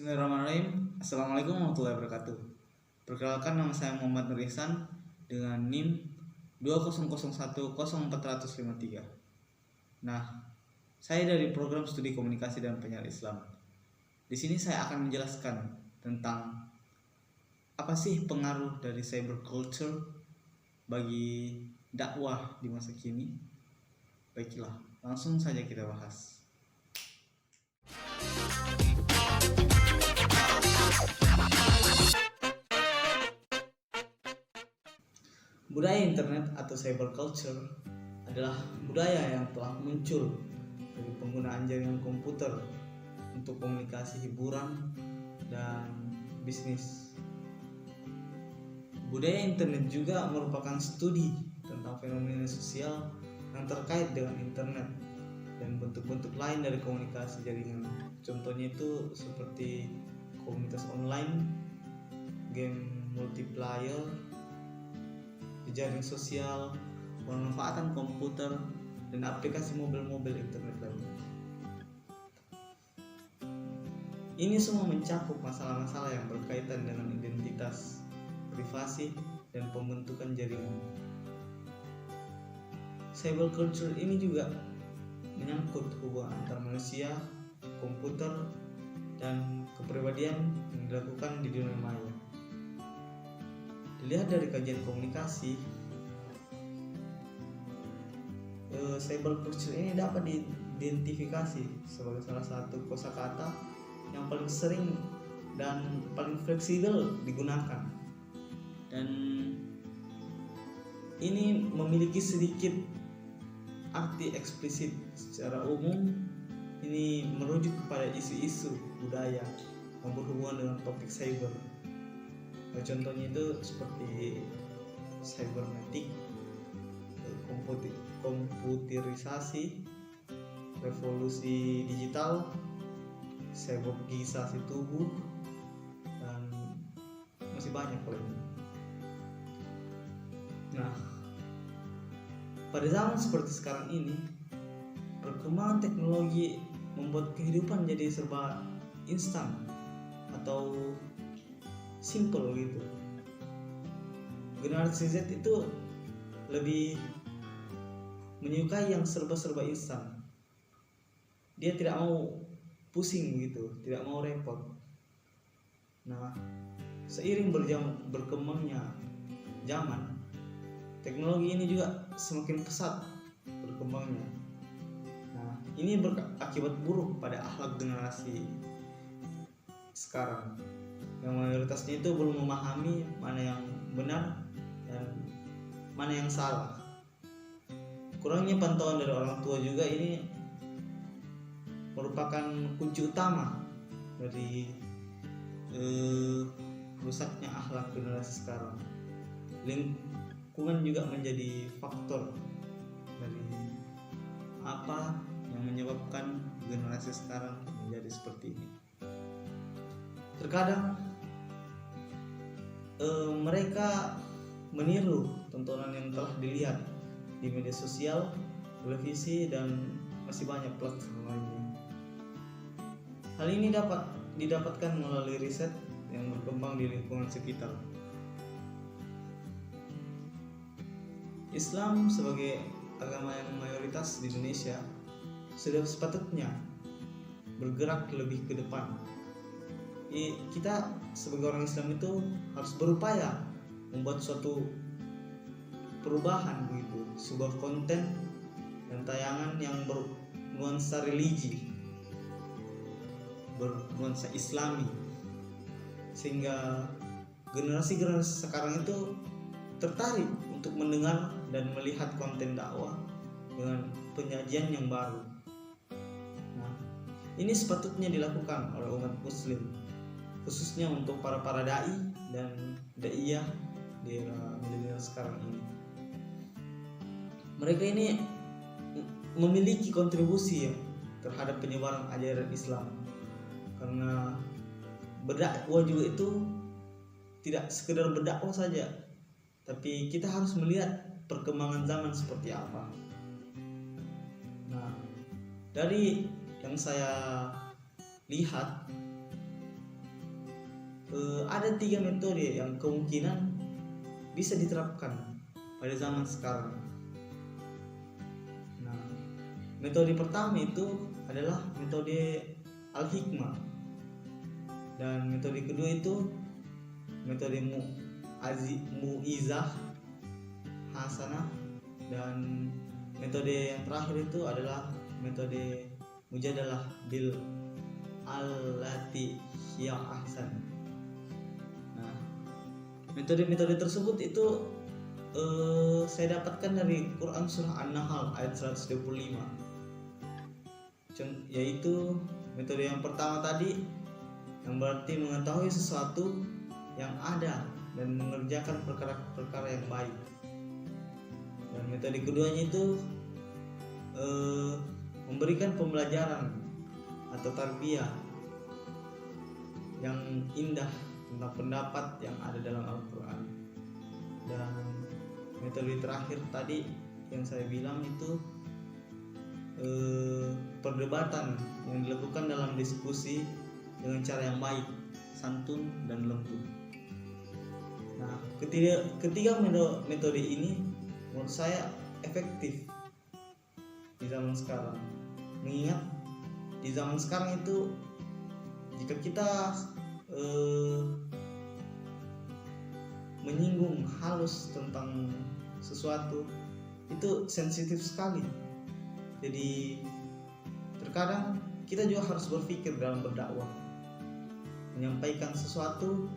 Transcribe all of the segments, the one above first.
Bismillahirrahmanirrahim. Assalamualaikum warahmatullahi wabarakatuh. Perkenalkan, nama saya Muhammad Nur Ihsan dengan NIM 200104043. Nah, saya dari program studi komunikasi dan penyiaran Islam. Di sini saya akan menjelaskan tentang apa sih pengaruh dari cyber culture bagi dakwah di masa kini. Baiklah, langsung saja kita bahas. Budaya internet atau cyber culture adalah budaya yang telah muncul dari penggunaan jaringan komputer untuk komunikasi, hiburan, dan bisnis. Budaya internet juga merupakan studi tentang fenomena sosial yang terkait dengan internet dan bentuk-bentuk lain dari komunikasi jaringan. Contohnya itu seperti komunitas online, game multiplayer, jejaring sosial, pemanfaatan komputer, dan aplikasi mobil internet lainnya. Ini semua mencakup masalah-masalah yang berkaitan dengan identitas, privasi, dan pembentukan jaringan. Cyber culture ini juga menyangkut hubungan antar manusia, komputer, dan kepribadian yang dilakukan di dunia maya. Dilihat dari kajian komunikasi, cyber culture ini dapat diidentifikasi sebagai salah satu kosakata yang paling sering dan paling fleksibel digunakan, dan ini memiliki sedikit arti eksplisit. Secara umum, ini merujuk kepada isu-isu budaya yang berhubungan dengan topik cyber. Contohnya itu seperti cybernetik, komputerisasi, revolusi digital, cyborgisasi tubuh, dan masih banyak lainnya. Nah, pada zaman seperti sekarang ini, perkembangan teknologi membuat kehidupan jadi serba instan atau simple gitu. Generasi Z itu lebih menyukai yang serba-serba instan. Dia tidak mau pusing gitu, tidak mau repot. Nah, seiring berkembangnya zaman, teknologi ini juga semakin pesat berkembangnya. Nah, ini berakibat buruk pada akhlak generasi sekarang, yang mayoritasnya itu belum memahami mana yang benar dan mana yang salah. Kurangnya pantauan dari orang tua juga ini merupakan kunci utama dari rusaknya akhlak generasi sekarang. Lingkungan juga menjadi faktor dari apa yang menyebabkan generasi sekarang menjadi seperti ini. Terkadang mereka meniru tontonan yang telah dilihat di media sosial, televisi, dan masih banyak platform lainnya. Hal ini dapat didapatkan melalui riset yang berkembang di lingkungan sekitar. Islam sebagai agama yang mayoritas di Indonesia sudah sepatutnya bergerak lebih ke depan. Kita sebagai orang Islam itu harus berupaya membuat suatu perubahan begitu, sebuah konten dan tayangan yang bernuansa religi, bernuansa Islami, sehingga generasi sekarang itu tertarik untuk mendengar dan melihat konten dakwah dengan penyajian yang baru. Nah, ini sepatutnya dilakukan oleh umat muslim, khususnya untuk para dai dan daiyah di era milenial sekarang ini. Mereka ini memiliki kontribusi terhadap penyebaran ajaran Islam, karena berdakwah juga itu tidak sekedar berdakwah saja, tapi kita harus melihat perkembangan zaman seperti apa. Nah, dari yang saya lihat, ada 3 metode yang kemungkinan bisa diterapkan pada zaman sekarang. Nah, metode pertama itu adalah metode al-hikmah, dan metode kedua itu metode mu'izah hasanah, dan metode yang terakhir itu adalah metode mujadalah bil allati hiya ahsan. Nah, metode-metode tersebut itu saya dapatkan dari Quran surah An-Nahl ayat 125, yaitu metode yang pertama tadi yang berarti mengetahui sesuatu yang ada dan mengerjakan perkara-perkara yang baik, dan metode keduanya itu memberikan pembelajaran atau tarbiyah yang indah tentang pendapat yang ada dalam Al-Quran. Dan metode terakhir tadi yang saya bilang itu perdebatan yang dilakukan dalam diskusi dengan cara yang baik, santun dan lembut. Nah, ketiga metode ini menurut saya efektif di zaman sekarang, mengingat di zaman sekarang itu jika kita menyinggung halus tentang sesuatu itu sensitif sekali. Jadi terkadang kita juga harus berpikir dalam berdakwah, menyampaikan sesuatu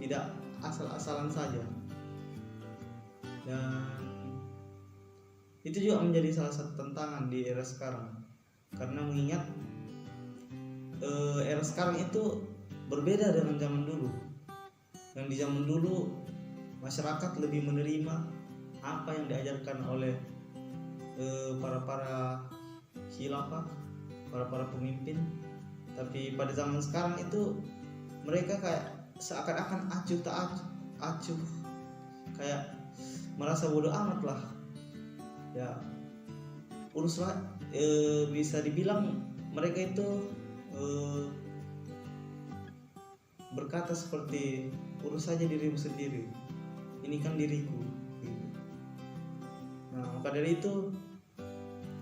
tidak asal-asalan saja. Dan itu juga menjadi salah satu tantangan di era sekarang, karena mengingat era sekarang itu berbeda dengan zaman dulu. Yang di zaman dulu masyarakat lebih menerima apa yang diajarkan oleh para khilafah, para pemimpin. Tapi pada zaman sekarang itu mereka kayak seakan-akan acuh tak acuh, kayak merasa bodoh amat lah. Ya uruslah, bisa dibilang mereka itu berkata seperti urus saja dirimu sendiri, ini kan diriku gitu. Nah, maka dari itu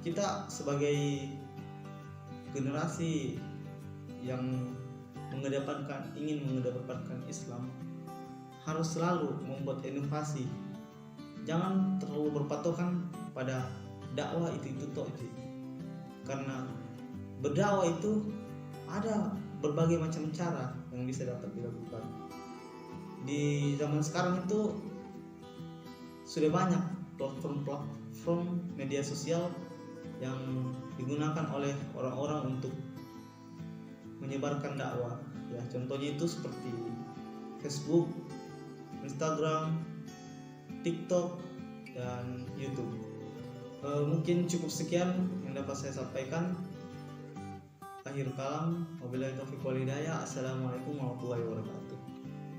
kita sebagai generasi yang ingin mengedepankan Islam harus selalu membuat inovasi. Jangan terlalu berpatokan pada dakwah itu toh itu. Karena berdakwah itu ada berbagai macam cara yang bisa dapat dilakukan. Di zaman sekarang itu sudah banyak platform media sosial yang digunakan oleh orang-orang untuk menyebarkan dakwah. Ya, contohnya itu seperti Facebook, Instagram, TikTok, dan YouTube. Mungkin cukup sekian yang dapat saya sampaikan. Akhir kalam, wabillahi taufiq wal hidayah. Assalamualaikum warahmatullahi wabarakatuh.